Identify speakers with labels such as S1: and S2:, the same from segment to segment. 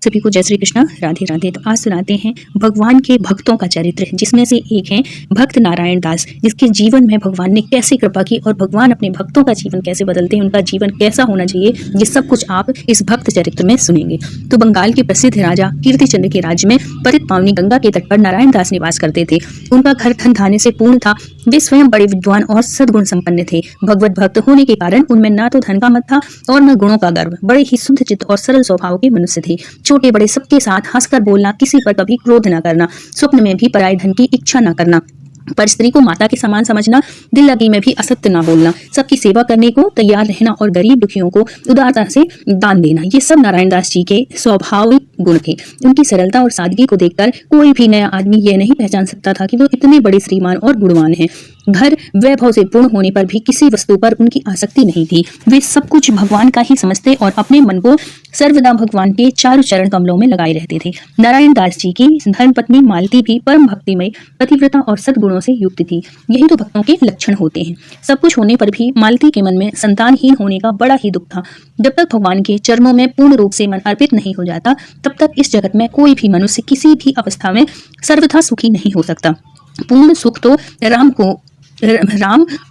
S1: सभी को जय श्री कृष्ण, राधे राधे। तो आज सुनाते हैं भगवान के भक्तों का चरित्र, जिसमें से एक है भक्त नारायण दास, जिसके जीवन में भगवान ने कैसे कृपा की और भगवान अपने भक्तों का जीवन कैसे बदलते हैं, उनका जीवन कैसा होना चाहिए, ये सब कुछ आप इस भक्त चरित्र में सुनेंगे। तो बंगाल के प्रसिद्ध राजा कीर्तिचंद्र के राज्य में पतित पावनी गंगा के तट पर नारायण दास निवास करते थे। उनका घर धन धान्य से पूर्ण था। वे स्वयं बड़े विद्वान और सद्गुण संपन्न थे। भगवत भक्त होने के कारण उनमें न तो धन का मत था और न गुणों का गर्व। बड़े ही शुद्ध चित्त और सरल स्वभाव के मनुष्य थे। छोटे बड़े सबके साथ हंसकर बोलना, किसी पर कभी क्रोध न करना, स्वप्न में भी पराये धन की इच्छा न करना, पर स्त्री को माता के समान समझना, दिल लगी में भी असत्य ना बोलना, सबकी सेवा करने को तैयार रहना और गरीब दुखियों को उदारता से दान देना, ये सब नारायण दास जी के स्वाभाविक गुण थे। उनकी सरलता और सादगी को देखकर कोई भी नया आदमी यह नहीं पहचान सकता था कि वो इतने बड़े श्रीमान और गुणवान हैं। घर वैभव से पूर्ण होने पर भी किसी वस्तु पर उनकी आसक्ति नहीं थी। वे सब कुछ भगवान का ही समझते और अपने मन को सर्वदा भगवान के चारों चरण कमलों में लगाए रहते थे। नारायण दास जी की धर्मपत्नी मालती भी परम भक्तिमय, पतिव्रता और सद्गुणों से युक्त थी। यही तो भक्तों के लक्षण होते हैं। सब कुछ होने पर भी मालती के मन में संतानहीन होने का बड़ा ही दुख था। जब तक भगवान के चरणों में पूर्ण रूप से मन अर्पित नहीं हो जाता, तब तक इस जगत में कोई भी मनुष्य किसी भी अवस्था में सर्वथा सुखी नहीं हो सकता। पूर्ण सुख तो राम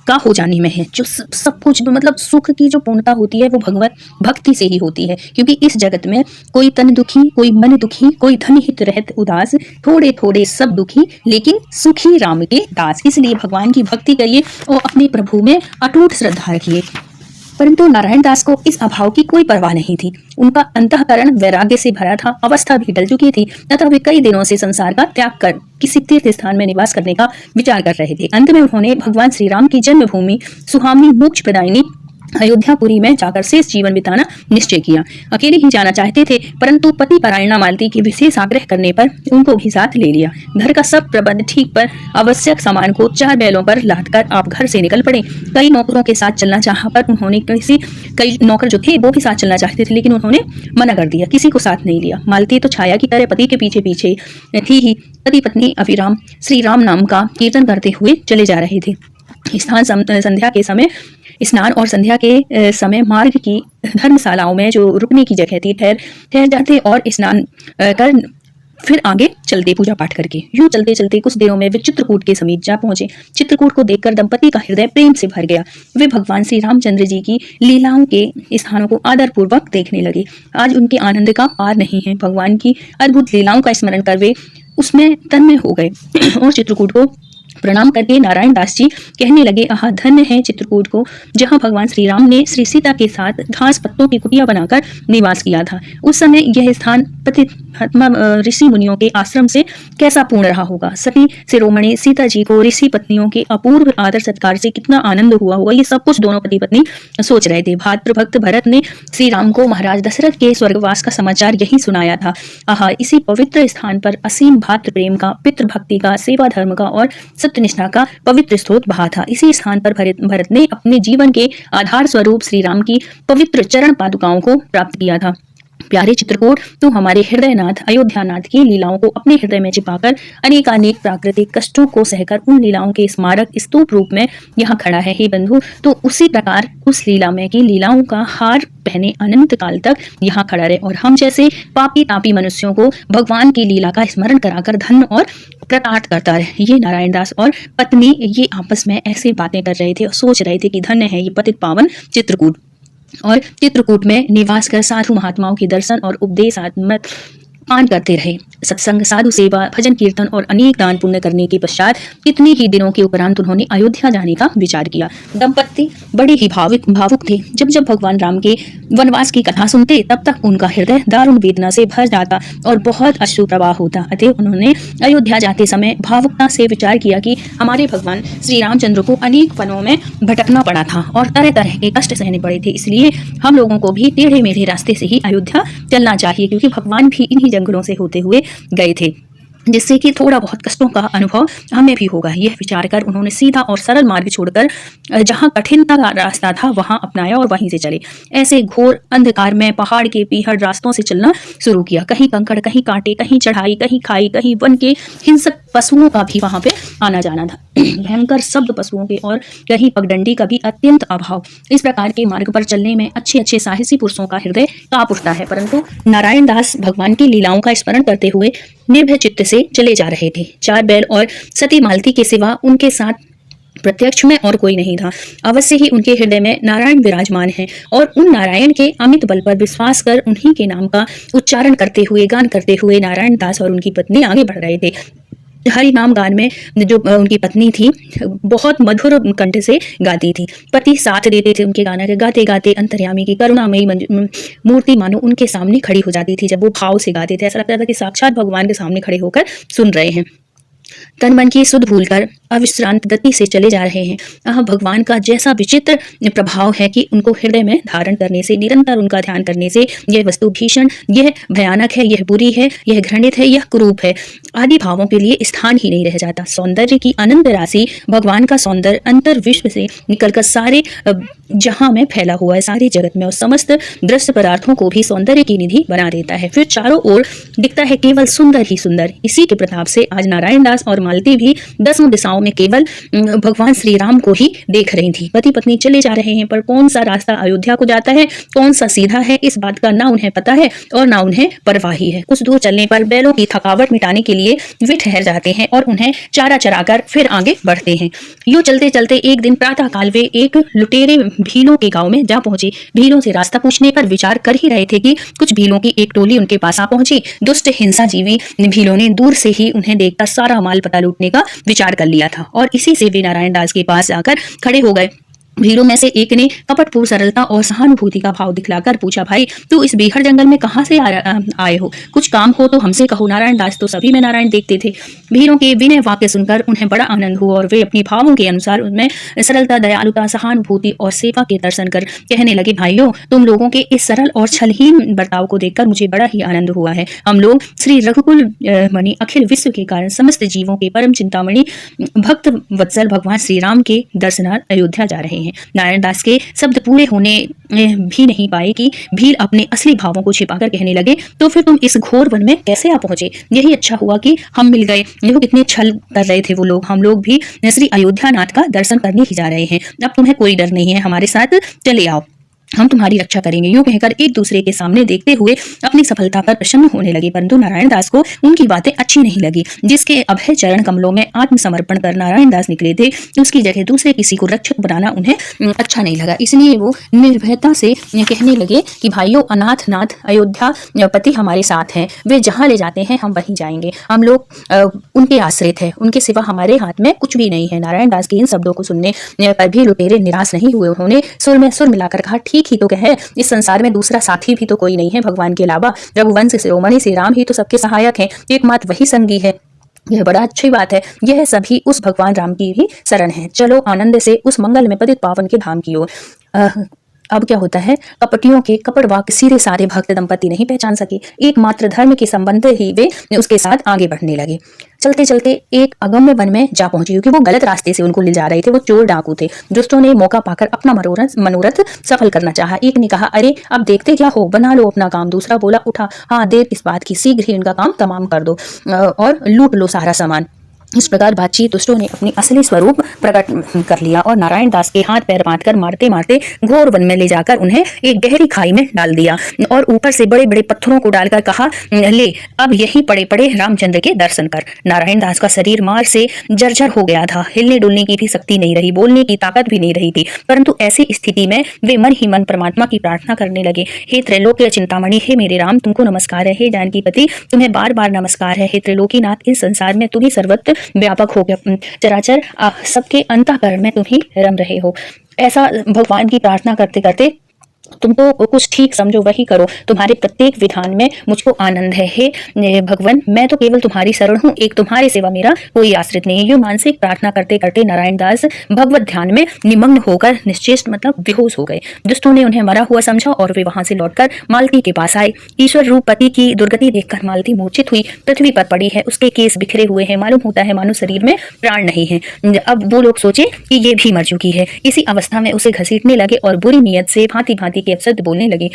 S1: का हो जाने में है। जो सब कुछ मतलब सुख की जो पूर्णता होती है वो भगवत भक्ति से ही होती है। क्योंकि इस जगत में कोई तन दुखी, कोई मन दुखी, कोई धन हित रहत उदास, थोड़े थोड़े सब दुखी, लेकिन सुखी राम के दास। इसलिए भगवान की भक्ति करिए और अपने प्रभु में अटूट श्रद्धा रखिए। परंतु नारायण दास को इस अभाव की कोई परवाह नहीं थी। उनका अंतःकरण वैराग्य से भरा था। अवस्था भी टल चुकी थी तथा वे कई दिनों से संसार का त्याग कर किसी तीर्थ स्थान में निवास करने का विचार कर रहे थे। अंत में उन्होंने भगवान श्री राम की जन्मभूमि सुहावनी मोक्ष प्रदायिनी अयोध्यापुरी में जाकर शेष जीवन बिताना निश्चय किया। अकेले ही जाना चाहते थे, परंतु पति परायणा मालती की विशेष आग्रह करने पर उनको भी साथ ले लिया। घर का सब प्रबंध ठीक पर आवश्यक सामान को 4 बैलों पर लादकर आप घर से निकल पड़े। कई नौकरों के साथ चलना चाहा, पर उन्होंने कई नौकर जो थे वो भी साथ चलना चाहते थे, लेकिन उन्होंने मना कर दिया, किसी को साथ नहीं लिया। मालती तो छाया की तरह पति के पीछे पीछे थी ही। पति पत्नी अविराम श्री राम नाम का कीर्तन करते हुए चले जा रहे थे। संध्या के समय स्नान और संध्या के समय मार्ग की धर्मशालाओं में जो रुकने की जगह थी, ठहर जाते और स्नान कर फिर आगे चलते पूजा पाठ करके। यूं चलते चलते कुछ देरों में वे चित्रकूट के समीप जा पहुंचे। चित्रकूट को देखकर दंपति का हृदय प्रेम से भर गया। वे भगवान श्री रामचंद्र जी की लीलाओं के स्थानों को आदर पूर्वक देखने लगे। आज उनके आनंद का पार नहीं है। भगवान की अद्भुत लीलाओं का स्मरण कर वे उसमें तन्मय हो गए और चित्रकूट को प्रणाम करके नारायण दास जी कहने लगे, आहा धन्य है चित्रकूट को, जहाँ भगवान श्री राम ने श्री सीता के साथ घास पत्तों की कुटिया बनाकर निवास किया था। उस समय यह स्थान पतित ऋषि मुनियों के आश्रम से कैसा पूर्ण रहा होगा। सती शिरोमणि सीता जी को ऋषि पत्नियों के अपूर्व आदर सत्कार से कितना आनंद हुआ होगा। ये सब कुछ दोनों पति पत्नी सोच रहे थे। भाद्र भक्त भरत ने श्री राम को महाराज दशरथ के स्वर्गवास का समाचार यही सुनाया था। आहा, इसी पवित्र स्थान पर असीम भातृ प्रेम का, पितृ भक्ति का, सेवा धर्म का और सत्यनिष्ठा का पवित्र स्रोत बहा था। इसी स्थान पर भरत ने अपने जीवन के आधार स्वरूप श्री राम की पवित्र चरण पादुकाओं को प्राप्त किया था। प्यारे चित्रकूट, तो हमारे हृदयनाथ अयोध्यानाथ की लीलाओं को अपने हृदय में छिपाकर अनेकानेक प्राकृतिक कष्टों को सहकर उन लीलाओं के स्मारक स्तूप रूप में यहाँ खड़ा है। हे बंधु, तो उसी प्रकार उस लीला में की लीलाओं का हार पहने अनंत काल तक यहाँ खड़ा रहे और हम जैसे पापी तापी मनुष्यों को भगवान की लीला का स्मरण कराकर धन्य और प्रताट करता रहे। ये नारायण दास और पत्नी ये आपस में ऐसे बातें कर रहे थे और सोच रहे थे कि धन्य है ये पतित पावन चित्रकूट। और चित्रकूट में निवास कर साधु महात्माओं के दर्शन और उपदेशात्मक पान करते रहे। सत्संग, साधु सेवा, भजन कीर्तन और अनेक दान पुण्य करने के पश्चात कितने ही दिनों के उपरांत उन्होंने अयोध्या जाने का विचार किया। दंपति बड़े ही भावुक थे। जब जब भगवान राम के वनवास की कथा सुनते, तब तक उनका हृदय दारुण वेदना से भर जाता और बहुत अश्रु प्रवाह होता। अतः उन्होंने अयोध्या जाते समय भावुकता से विचार किया कि हमारे भगवान श्री रामचंद्र को अनेक वनों में भटकना पड़ा था और तरह तरह के कष्ट सहने पड़े थे। इसलिए हम लोगों को भी टेढ़े मेढ़े रास्ते से ही अयोध्या चलना चाहिए, क्योंकि भगवान भी इन्हीं जंगलों से होते हुए गए थे। जिससे कि थोड़ा बहुत कष्टों का अनुभव हमें भी होगा। यह विचार कर उन्होंने सीधा और सरल मार्ग छोड़कर जहाँ कठिनता का रास्ता था वहाँ अपनाया और वहीं से चले। ऐसे घोर अंधकार में पहाड़ के पीहड़ रास्तों से चलना शुरू किया। कहीं कंकड़, कहीं कांटे, कहीं चढ़ाई, कहीं खाई, कहीं वन के हिंसक पशुओं का भी वहाँ पे आना जाना था। भयंकर शब्द पशुओं के और कहीं पगडंडी का भी अत्यंत अभाव। इस प्रकार के मार्ग पर चलने में अच्छे अच्छे साहसी पुरुषों का हृदय कांप उठता है, परंतु नारायण दास भगवान की लीलाओं का स्मरण करते हुए निर्भय चित्त से चले जा रहे थे। 4 बैल और सती मालती के सिवा उनके साथ प्रत्यक्ष में और कोई नहीं था। अवश्य ही उनके हृदय में नारायण विराजमान है और उन नारायण के अमित बल पर विश्वास कर उन्हीं के नाम का उच्चारण करते हुए, गान करते हुए नारायण दास और उनकी पत्नी आगे बढ़ रहे थे। हरि नाम गान में जो उनकी पत्नी थी बहुत मधुर कंठ से गाती थी। पति साथ देते थे उनके गाना के, गाते गाते अंतर्यामी की करुणामयी मूर्ति मानो उनके सामने खड़ी हो जाती थी। जब वो भाव से गाते थे ऐसा लगता था कि साक्षात भगवान के सामने खड़े होकर सुन रहे हैं। तन मन की सुध भूलकर अविश्रांत गति से चले जा रहे हैं। भगवान का जैसा विचित्र प्रभाव है कि उनको हृदय में धारण करने से, निरंतर उनका ध्यान करने से यह वस्तु भीषण, यह भयानक है, यह बुरी है, यह घृणित है, यह कुरूप है आदि भावों के लिए स्थान ही नहीं रह जाता। सौंदर्य की अनंत राशि, भगवान का सौंदर्य अंतर विश्व से निकलकर सारे जहां में फैला हुआ है, सारे जगत में, और समस्त दृश्य पदार्थों को भी सौंदर्य की निधि बना देता है। फिर चारों ओर दिखता है केवल सुंदर ही सुंदर। इसी के प्रताप से आज नारायण दास और मालती भी 10 दिशाओं में केवल भगवान श्री राम को ही देख रही थी। पति पत्नी चले जा रहे हैं, पर कौन सा रास्ता अयोध्या को जाता है, कौन सा सीधा है, इस बात का ना उन्हें पता है और ना उन्हें परवाह है। कुछ दूर चलने पर बैलों की थकावट मिटाने के लिए वे ठहर जाते हैं और उन्हें चारा चराकर फिर आगे बढ़ते हैं। यूं चलते चलते एक दिन प्रातः काल वे एक लुटेरे भीलों के गांव में जा पहुंचे। भीलों से रास्ता पूछने पर विचार कर ही रहे थे कि कुछ भीलों की एक टोली उनके पास आ पहुंची। दुष्ट हिंसा जीवी भीलों ने दूर से ही उन्हें देखकर सारा माल पता लूटने का विचार कर लिया था और इसी से वे नारायण दास के पास जाकर खड़े हो गए। भीड़ों में से एक ने कपटपूर्ण सरलता और सहानुभूति का भाव दिखलाकर पूछा, भाई तू इस बीहड़ जंगल में कहाँ से आए हो? कुछ काम हो तो हमसे कहो। नारायण दास तो सभी में नारायण देखते थे। भीड़ों के विनय वाक्य सुनकर उन्हें बड़ा आनंद हुआ और वे अपनी भावों के अनुसार उनमें सरलता, दयालुता, सहानुभूति और सेवा के दर्शन कर कहने लगे, भाइयों तुम लोगों के इस सरल और छलहीन बर्ताव को देखकर मुझे बड़ा ही आनंद हुआ है। हम लोग श्री रघुकुल मणि, अखिल विश्व के कारण समस्त जीवों के परम चिंतामणि, भक्त वत्सल भगवान श्री राम के दर्शनार्थ अयोध्या जा रहे हैं। नारायण दास के शब्द पूरे होने भी नहीं पाए कि भील अपने असली भावों को छिपाकर कहने लगे, तो फिर तुम इस घोर वन में कैसे आ पहुंचे? यही अच्छा हुआ कि हम मिल गए। देखो कितने छल कर रहे थे वो लोग। हम लोग भी श्री अयोध्या नाथ का दर्शन करने ही जा रहे हैं। अब तुम्हें कोई डर नहीं है, हमारे साथ चले आओ, हम तुम्हारी रक्षा करेंगे। यूं कहकर एक दूसरे के सामने देखते हुए अपनी सफलता पर प्रसन्न होने लगे, परंतु नारायण दास को उनकी बातें अच्छी नहीं लगी। जिसके अभय चरण कमलों में आत्मसमर्पण कर नारायण दास निकले थे, उसकी जगह दूसरे किसी को रक्षक बनाना उन्हें अच्छा नहीं लगा। इसलिए वो निर्भयता से कहने लगे कि भाइयों, अनाथ नाथ अयोध्या पति हमारे साथ हैं, वे जहाँ ले जाते हैं हम वहीं जाएंगे। हम लोग उनके आश्रित है, उनके सिवा हमारे हाथ में कुछ भी नहीं है। नारायण दास के इन शब्दों को सुनने पर भी लुटेरे निराश नहीं हुए। उन्होंने सुर में सुर मिलाकर कहा, ठीक ही तो कहे, इस संसार में दूसरा साथी भी तो कोई नहीं है भगवान के अलावा। रघुवंश शिरोमणि श्री राम ही तो सबके सहायक हैं, एकमात्र वही संगी है। यह बड़ा अच्छी बात है। यह सभी उस भगवान राम की ही शरण है। चलो आनंद से उस मंगल में पतित पावन के धाम की ओर। अब क्या होता है, कपटियों के कपट वाक्य सीधे सारे भक्त दंपति नहीं पहचान सके। एकमात्र धर्म के संबंध ही वे उसके साथ आगे बढ़ने लगे। चलते चलते एक अगम्य वन में जा पहुंचे, क्योंकि वो गलत रास्ते से उनको ले जा रहे थे। वो चोर डाकू थे। दुष्टों ने मौका पाकर अपना मनोरथ सफल करना चाहा। एक ने कहा, अरे अब देखते क्या हो, बना लो अपना काम। दूसरा बोला, उठा, हाँ देर किस बात की, शीघ्र ही इनका काम तमाम कर दो और लूट लो सारा सामान। इस प्रकार बातचीत दुष्टों ने अपनी असली स्वरूप प्रकट कर लिया और नारायण दास के हाथ पैर बांधकर मारते मारते घोर वन में ले जाकर उन्हें एक गहरी खाई में डाल दिया और ऊपर से बड़े बड़े पत्थरों को डालकर कहा, ले अब यही पड़े पड़े रामचंद्र के दर्शन कर। नारायण दास का शरीर मार से जर्जर हो गया था। हिलने डुलने की भी शक्ति नहीं रही, बोलने की ताकत भी नहीं रही थी। परंतु ऐसी स्थिति में वे मन ही मन परमात्मा की प्रार्थना करने लगे। हे त्रैलोक्य चिंतामणि, हे मेरे राम, तुमको नमस्कार है। हे जानकी पति, तुम्हें बार बार नमस्कार है। हे त्रिलोकीनाथ, इस संसार में तुम ही सर्वत्र व्यापक हो गया, चराचर सबके अंतःकरण में तुम ही रम रहे हो। ऐसा भगवान की प्रार्थना करते करते तुम तो कुछ ठीक समझो वही करो, तुम्हारे प्रत्येक विधान में मुझको आनंद है। हे भगवान, मैं तो केवल तुम्हारी शरण हूँ, एक तुम्हारी सिवा मेरा कोई आश्रित नहीं है। यो मानसिक प्रार्थना करते करते नारायण दास भगवत ध्यान में निमग्न होकर निश्चेष्ट मतलब बेहोश हो गए। दुष्टों ने उन्हें मरा हुआ समझा और वे वहां से लौटकर मालती के पास आए। ईश्वर रूप पति की दुर्गति देखकर मालती मूर्छित हुई, पृथ्वी पर पड़ी है, उसके केस बिखरे हुए हैं, मालूम होता है मानो शरीर में प्राण नहीं है। अब वो लोग सोचे कि ये भी मर चुकी है। इसी अवस्था में उसे घसीटने लगे और बुरी नीयत से भांति भांति के अपशब्द बोलने लगे।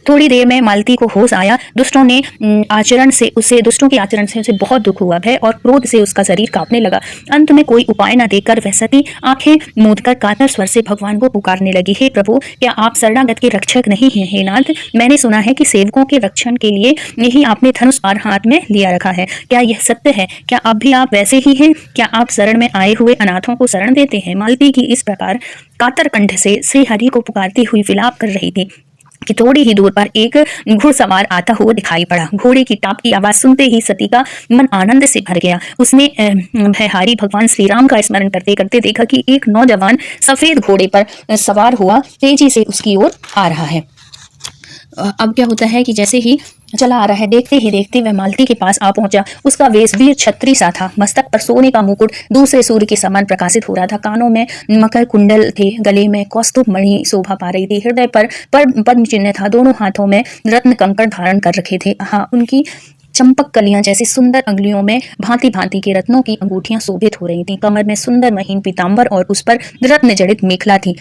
S1: थोड़ी देर में मालती को होश आया। दुष्टों के आचरण से उसे बहुत दुख हुआ, भय और क्रोध से उसका शरीर कांपने लगा। अंत में कोई उपाय न देखकर वह सती आंखें मूंदकर कातर स्वर से भगवान को पुकारने लगी। हे प्रभु, क्या आप शरणागत के रक्षक नहीं हैं? हे नाथ, मैंने सुना है कि सेवकों के रक्षण के लिए यही आपने धनुष पार हाथ में लिया रखा है। क्या यह सत्य है? क्या अब भी आप वैसे ही हैं? क्या आप शरण में आए हुए अनाथों को शरण देते हैं? मालती की इस प्रकार कातर कंठ से श्री हरि को पुकारती हुई विलाप कर रही थी कि थोड़ी ही दूर पर एक घुड़सवार आता हुआ दिखाई पड़ा। घोड़े की टाप की आवाज सुनते ही सती का मन आनंद से भर गया। उसने भयहारी भगवान श्री राम का स्मरण करते करते देखा कि एक नौजवान सफेद घोड़े पर सवार हुआ तेजी से उसकी ओर आ रहा है। अब क्या होता है कि जैसे ही चला आ रहा है, देखते ही देखते वह मालती के पास आ पहुंचा। उसका वेश वीर छत्री सा था, मस्तक पर सोने का मुकुट दूसरे सूर्य के समान प्रकाशित हो रहा था, कानों में मकर कुंडल थे, गले में कौस्तुभ मणि शोभा पा रही थी, हृदय पर पद्म चिन्ह था, दोनों हाथों में रत्न कंकड़ धारण कर रखे थे। हाँ, उनकी चंपक कलियां जैसी सुंदर अंगुलियों में भांति भांति के रत्नों की अंगूठियां शोभित हो रही थी। कमर में सुंदर महीन पीताम्बर और उस पर रत्न जड़ित मेखला थी।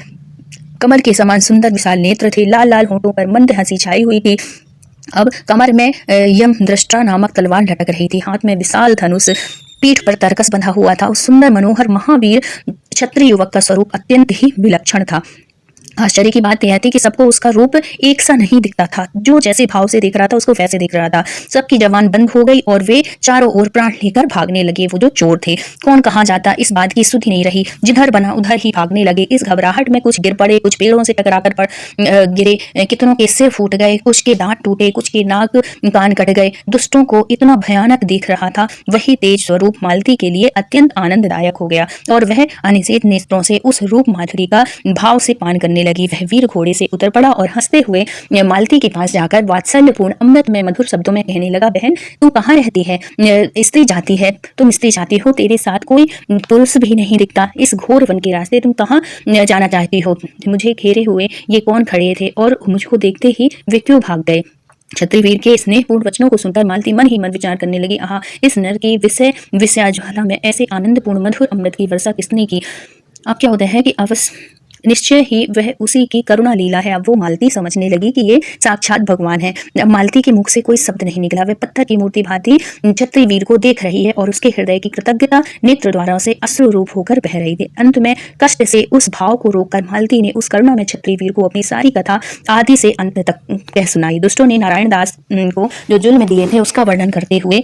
S1: कमल के समान सुंदर विशाल नेत्र थे, लाल लाल होंठों पर मंद हंसी छाई हुई थी। अब कमर में यम दृष्टा नामक तलवार लटक रही थी, हाथ में विशाल धनुष, पीठ पर तरकस बंधा हुआ था। उस सुंदर मनोहर महावीर क्षत्रिय युवक का स्वरूप अत्यंत ही विलक्षण था। आश्चर्य की बात यह थी कि सबको उसका रूप एक सा नहीं दिखता था। जो जैसे भाव से देख रहा था उसको वैसे दिख रहा था। सबकी जबान बंद हो गई और वे चारों ओर प्राण लेकर भागने लगे। वो जो चोर थे, कौन कहाँ जाता इस बात की सुधि नहीं रही। जिधर बना उधर ही भागने लगे। इस घबराहट में कुछ गिर पड़े, कुछ पेड़ों से टकराकर गिरे, कितनों के सिर फूट गए, कुछ के दांत टूटे, कुछ के नाक कान कट गए। दुष्टों को इतना भयानक दिख रहा था, वही तेज स्वरूप मालती के लिए अत्यंत आनंददायक हो गया और वह अनिषेध नेत्रों से उस रूप माधुरी का भाव से पान करने लगी। वह वीर घोड़े से उतर पड़ा और हंसते हुए मालती के पास जाकर वात्सल्यपूर्ण अमृत में मधुर शब्दों में कहने लगा, बहन तू कहाँ रहती है? स्त्री जाति है, तुम स्त्री जाति हो, तेरे साथ कोई पुरुष भी नहीं दिखता। इस घोर वन के रास्ते तुम कहाँ जाना चाहती हो? मुझे घेरे हुए ये कौन खड़े थे और मुझको देखते ही वे क्यों भाग गए? क्षत्रिवीर के स्नेहपूर्ण वचनों को सुनकर मालती मन ही मन विचार करने लगी, आहा, इस नर की विषयाज्वाला में ऐसे आनंदपूर्ण मधुर अमृत की वर्षा किसने की? अब क्या होता है कि अवश्य निश्चय ही वह उसी की करुणा लीला है। अब वो मालती समझने लगी कि ये साक्षात भगवान है। अब मालती के मुख से कोई शब्द नहीं निकला। वह पत्थर की मूर्ति भांति क्षत्रिवीर को देख रही है और उसके हृदय की कृतज्ञता नेत्र द्वारा से अश्रु रूप होकर बह रही थी। अंत में कष्ट से उस भाव को रोककर मालती ने उस करुणा में क्षत्रिवीर को अपनी सारी कथा आदि से अंत तक कह सुनाई। दुष्टों ने नारायण दास को जो जुल्म दिए थे उसका वर्णन करते हुए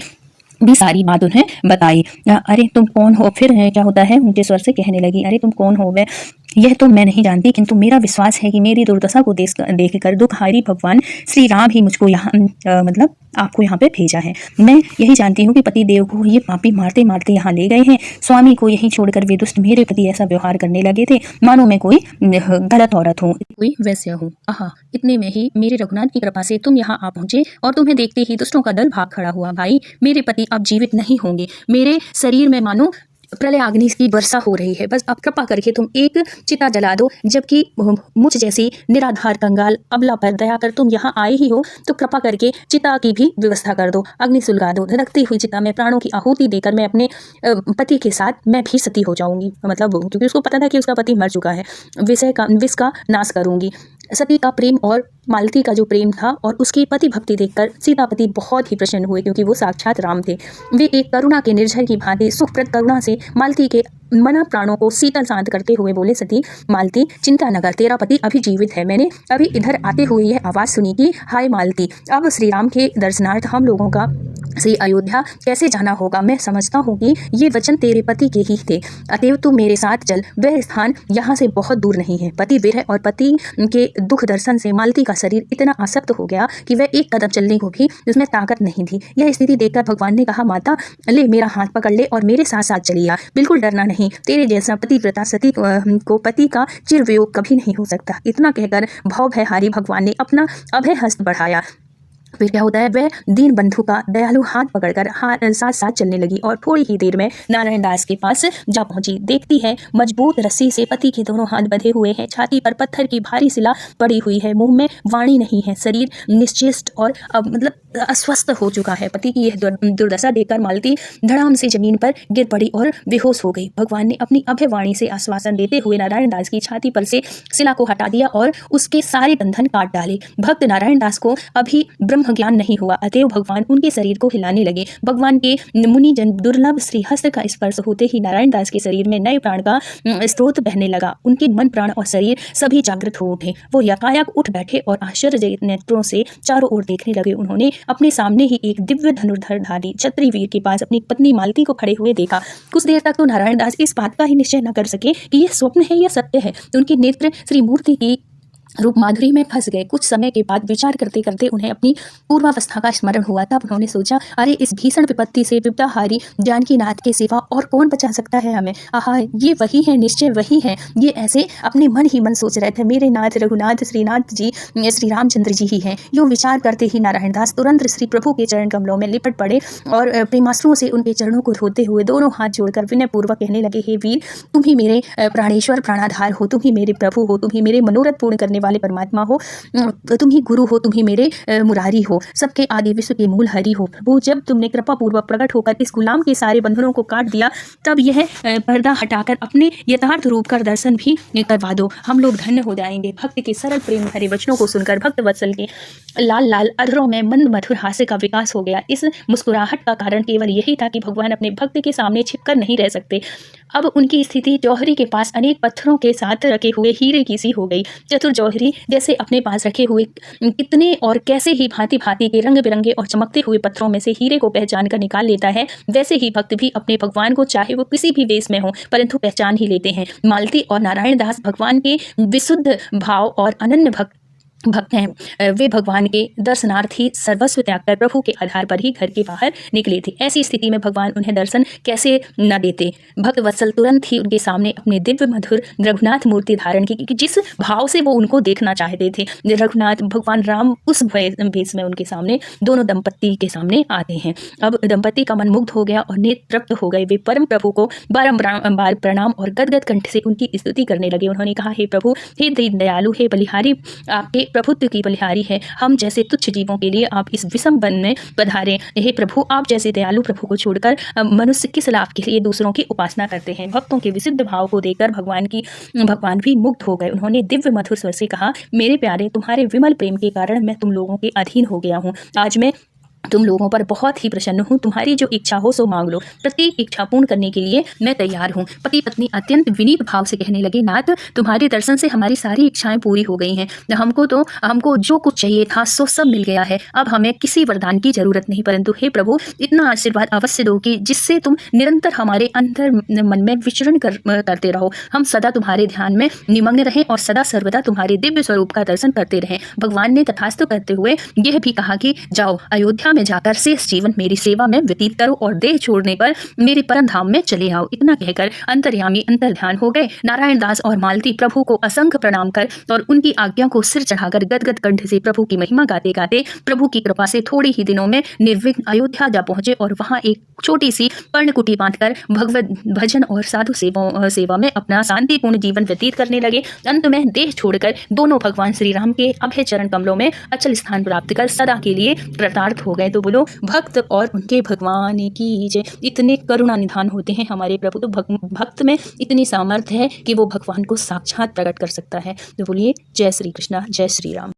S1: भी सारी बात उन्हें बताई। अरे तुम कौन हो? फिर क्या होता है, ऊंचे स्वर से कहने लगी, अरे तुम कौन हो? यह तो मैं नहीं जानती, किंतु मेरा विश्वास है कि मेरी दुर्दशा को देखकर दुखहारी भगवान श्री राम ही मुझको यहाँ मतलब आपको यहाँ पे भेजा है। मैं यही जानती हूँ कि पति देव को ये पापी मारते मारते यहाँ ले गए हैं। स्वामी को यहीं छोड़कर वे दुष्ट मेरे प्रति ऐसा व्यवहार करने लगे थे मानो मैं कोई गलत औरत हूँ, कोई वैश्य हूँ। आहा, इतने में ही मेरे रघुनाथ की कृपा से तुम यहाँ आ पहुंचे और तुम्हें देखते ही दुष्टों का दल भाग खड़ा हुआ। भाई, मेरे पति अब जीवित नहीं होंगे। मेरे शरीर में मानो प्रलय अग्नि की वर्षा हो रही है। बस अब कृपा करके तुम एक चिता जला दो, जबकि मुझ जैसी निराधार कंगाल अबला पर दया कर तुम यहाँ आए ही हो तो कृपा करके चिता की भी व्यवस्था कर दो, अग्नि सुलगा दो। धधकती हुई चिता में प्राणों की आहुति देकर मैं अपने पति के साथ मैं भी सती हो जाऊंगी। मतलब क्योंकि उसको पता था कि उसका पति मर चुका है। विष का नाश करूंगी। सती का प्रेम और मालती का जो प्रेम था और उसकी पति भक्ति देखकर सीतापति बहुत ही प्रसन्न हुए, क्योंकि वो साक्षात राम थे। वे एक करुणा के निर्झर की भांति सुखप्रद करुणा से मालती के मना प्राणों को शीतल शांत करते हुए बोले, सती मालती चिंता न कर, तेरा पति अभी जीवित है। मैंने अभी इधर आते हुए यह आवाज़ सुनी कि हाय मालती, अब श्री राम के दर्शनार्थ हम लोगों का से अयोध्या कैसे जाना होगा। मैं समझता हूँ कि ये वचन तेरे पति के ही थे, अतएव तू मेरे साथ चल। वह स्थान यहाँ से बहुत दूर नहीं है। पति विरह और पति के दुख दर्शन से मालती का शरीर इतना आसक्त हो गया कि वह एक कदम चलने को भी उसमें ताकत नहीं थी। यह स्थिति देखकर भगवान ने कहा, माता ले मेरा हाथ पकड़ ले और मेरे साथ साथ चलिए। बिल्कुल डरना नहीं, तेरे जैसा पतिव्रता सती को पति का चिरवियोग कभी नहीं हो सकता। इतना कहकर भाव भयहारी भगवान ने अपना अभय हस्त बढ़ाया। फिर क्या होता है, वह दीन बंधु का दयालु हाथ पकड़कर साथ साथ चलने लगी और थोड़ी ही देर में नारायण दास के पास जा पहुंची। देखती है मजबूत रस्सी से पति के दोनों हाथ बंधे हुए हैं, छाती पर पत्थर की भारी शिला पड़ी हुई है, मुंह में वाणी नहीं है, शरीर निश्चेष्ट और मतलब अस्वस्थ हो चुका है। पति की यह दुर्दशा देखकर मालती धड़ाम से जमीन पर गिर पड़ी और बेहोश हो गई। भगवान ने अपनी अभय वाणी से आश्वासन देते हुए नारायण दास की छाती पर से शिला को हटा दिया और उसके सारे बंधन काट डाले। भक्त नारायण दास को अभी ब्रह्म ज्ञान नहीं हुआ, अतएव भगवान उनके शरीर को हिलाने लगे। भगवान के मुनिजन दुर्लभ श्रीहस्त का स्पर्श होते ही नारायण दास के शरीर में नए प्राण का स्रोत बहने लगा। उनके मन प्राण और शरीर सभी जागृत हो उठे। वो यकायक उठ बैठे और आश्चर्यजनक नेत्रों से चारों ओर देखने लगे। उन्होंने अपने सामने ही एक दिव्य धनुर्धरधारी क्षत्रिय वीर के पास अपनी पत्नी मालती को खड़े हुए देखा। कुछ देर तक तो नारायण दास इस बात का ही निश्चय न कर सके कि यह स्वप्न है या सत्य है। उनके नेत्र श्री मूर्ति की रूप माधुरी में फंस गए। कुछ समय के बाद विचार करते करते उन्हें अपनी पूर्वावस्था का स्मरण हुआ। तब उन्होंने सोचा, अरे इस भीषण विपत्ति से विपदाहारी जानकीनाथ के सिवा और कौन बचा सकता है हमें। आहा, ये वही है, निश्चय वही है। ये ऐसे अपने मन ही मन सोच रहे थे, मेरे नाथ रघुनाथ श्रीनाथ जी श्री रामचंद्र जी ही हैं। यूँ विचार करते ही नारायण दास तुरंत श्री प्रभु के चरण कमलों में लिपट पड़े और प्रेमाश्रुओं से उनके चरणों को धोते हुए दोनों हाथ जोड़कर विनयपूर्वक कहने लगे, हे वीर, तुम ही मेरे प्राणेश्वर प्राणाधार हो, तुम ही मेरे प्रभु हो, तुम ही मेरे मनोरथ पूर्ण करने वाले परमात्मा हो, तुम ही गुरु हो, तुम ही मेरे मुरारी हो, सबके आदि विश्व के मूल हरि हो। प्रभु, जब तुमने कृपा पूर्वक प्रकट होकर इस गुलाम के सारे बंधनों को काट दिया, तब यह पर्दा हटाकर अपने यथार्थ रूप का दर्शन भी करवा दो, हम लोग धन्य हो जाएंगे। भक्त के सरल प्रेम भरे वचनों को सुनकर भक्त वत्सल के लाल लाल अधरों में मंद मधुर हास्य का विकास हो गया। इस मुस्कुराहट का कारण केवल यही था कि भगवान अपने भक्त के सामने छिपकर नहीं रह सकते। अब उनकी स्थिति जौहरी के पास अनेक पत्थरों के साथ रखे हुए हीरे की सी हो गई। चतुर जौहरी जैसे अपने पास रखे हुए कितने और कैसे ही भांति भांति के रंग बिरंगे और चमकते हुए पत्थरों में से हीरे को पहचान कर निकाल लेता है, वैसे ही भक्त भी अपने भगवान को चाहे वो किसी भी वेश में हो परंतु पहचान ही लेते हैं। मालती और नारायण दास भगवान के विशुद्ध भाव और अनन्य भक्त हैं। वे भगवान के दर्शनार्थ ही सर्वस्व त्याग कर प्रभु के आधार पर ही घर के बाहर निकले थे। ऐसी स्थिति में भगवान उन्हें दर्शन कैसे न देते। भक्त वत्सल तुरंत ही उनके सामने अपने दिव्य मधुर रघुनाथ मूर्ति धारण की, क्योंकि जिस भाव से वो उनको देखना चाहते थे। रघुनाथ भगवान राम उस भेष में उनके सामने दोनों दंपत्ति के सामने आते हैं। अब दंपत्ति का मन मुग्ध हो गया और नेत्र तृप्त हो गए। वे परम प्रभु को बारंबार प्रणाम और गदगद कंठ से उनकी स्तुति करने लगे। उन्होंने कहा, हे प्रभु, हे दीन दयालु, हे बलिहारी, आपके प्रभुत्व की बलिहारी है। हम जैसे तुच्छ जीवों के लिए आप इस विषम वन में पधारे। हे प्रभु, आप जैसे दयालु प्रभु को छोड़कर मनुष्य किस लाभ के लिए दूसरों की उपासना करते हैं। भक्तों के विशुद्ध भाव को देखकर भगवान भी मुग्ध हो गए। उन्होंने दिव्य मधुर स्वर से कहा, मेरे प्यारे, तुम्हारे विमल प्रेम के कारण मैं तुम लोगों के अधीन हो गया हूँ। आज मैं तुम लोगों पर बहुत ही प्रसन्न हूँ। तुम्हारी जो इच्छा हो सो मांग लो, प्रत्येक इच्छा पूर्ण करने के लिए मैं तैयार हूँ। पति पत्नी अत्यंत विनीत भाव से कहने लगे, नाथ, तुम्हारे दर्शन से हमारी सारी इच्छाएं पूरी हो गई हैं। हमको जो कुछ चाहिए था सो सब मिल गया है। अब हमें किसी वरदान की जरूरत नहीं, परंतु हे प्रभु, इतना आशीर्वाद अवश्य दो कि जिससे तुम निरंतर हमारे अंतर मन में विचरण करते रहो। हम सदा तुम्हारे ध्यान में निमग्न रहें और सदा सर्वदा तुम्हारे दिव्य स्वरूप का दर्शन करते रहें। भगवान ने तथास्तु करते हुए यह भी कहा कि जाओ, अयोध्या में जाकर शेष जीवन मेरी सेवा में व्यतीत करो और देह छोड़ने पर मेरे परम धाम में चले आओ। इतना कहकर अंतर्यामी अंतर्ध्यान हो गए। नारायण दास और मालती प्रभु को असंख्य प्रणाम कर और उनकी आज्ञा को सिर चढ़ाकर गदगद कंठ से प्रभु की महिमा गाते गाते प्रभु की कृपा से थोड़ी ही दिनों में निर्विघ्न अयोध्या जा पहुंचे और वहां एक छोटी सी पर्णकुटी बांधकर भगवत भजन और साधु सेवा में अपना शांतिपूर्ण जीवन व्यतीत करने लगे। अंत में देह छोड़कर दोनों भगवान श्री राम के अभय चरण कमलों में अचल स्थान प्राप्त कर सदा के लिए कृतार्थ हो गए। तो बोलो भक्त और उनके भगवान की जय। इतने करुणा निधान होते हैं हमारे प्रभु। तो भक्त में इतनी सामर्थ्य है कि वो भगवान को साक्षात प्रकट कर सकता है। तो बोलिए जय श्री कृष्णा, जय श्री राम।